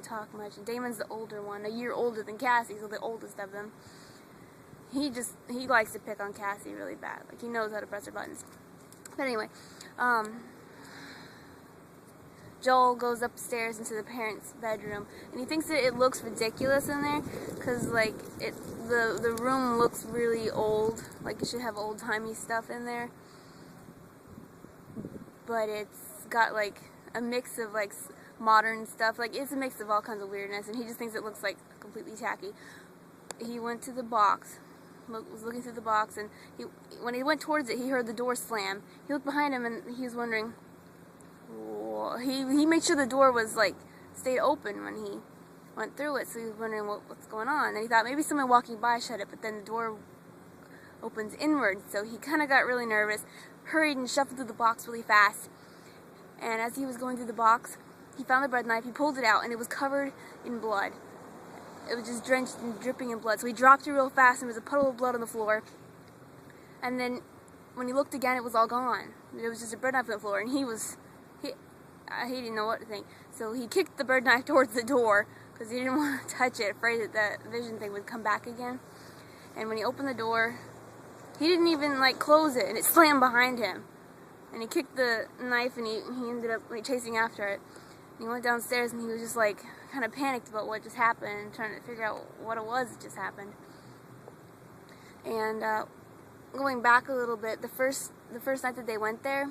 talk much. And Damon's the older one, a year older than Cassie, so the oldest of them. He likes to pick on Cassie really bad. Like, he knows how to press her buttons. But anyway, Joel goes upstairs into the parents' bedroom, and he thinks that it looks ridiculous in there, because, like, the room looks really old, like it should have old-timey stuff in there, but it's got, like, a mix of, like, modern stuff. Like, it's a mix of all kinds of weirdness, and he just thinks it looks, like, completely tacky. He went to the box, was looking through the box, and when he went towards it, he heard the door slam. He looked behind him, and he was wondering, he made sure the door was, like, stayed open when he went through it, so he was wondering what's going on. And he thought maybe someone walking by shut it, but then the door opens inward, so he kind of got really nervous, hurried and shuffled through the box really fast. And as he was going through the box, he found the bread knife, he pulled it out, and it was covered in blood. It was just drenched and dripping in blood. So he dropped it real fast, and there was a puddle of blood on the floor. And then when he looked again, it was all gone. There was just a bread knife on the floor, and he didn't know what to think. So he kicked the bread knife towards the door, because he didn't want to touch it, afraid that the vision thing would come back again. And when he opened the door, he didn't even, like, close it, and it slammed behind him. And he kicked the knife, and he ended up, like, chasing after it. And he went downstairs, and he was just, like, kind of panicked about what just happened, and trying to figure out what it was that just happened. And going back a little bit, the first night that they went there,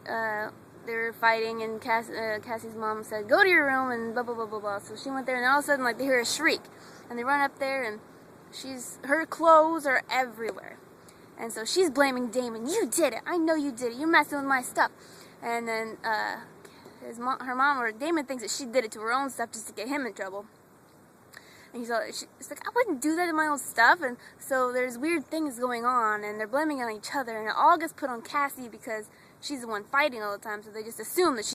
they were fighting, and Cassie's mom said, "Go to your room," and blah blah blah blah blah. So she went there, and then all of a sudden, like, they hear a shriek, and they run up there, and her clothes are everywhere, and so she's blaming Damon. "You did it! I know you did it! You're messing with my stuff." And then her mom, or Damon, thinks that she did it to her own stuff just to get him in trouble. And she's like, "I wouldn't do that to my own stuff." And so there's weird things going on, and they're blaming it on each other, and it all gets put on Cassie because she's the one fighting all the time, so they just assume that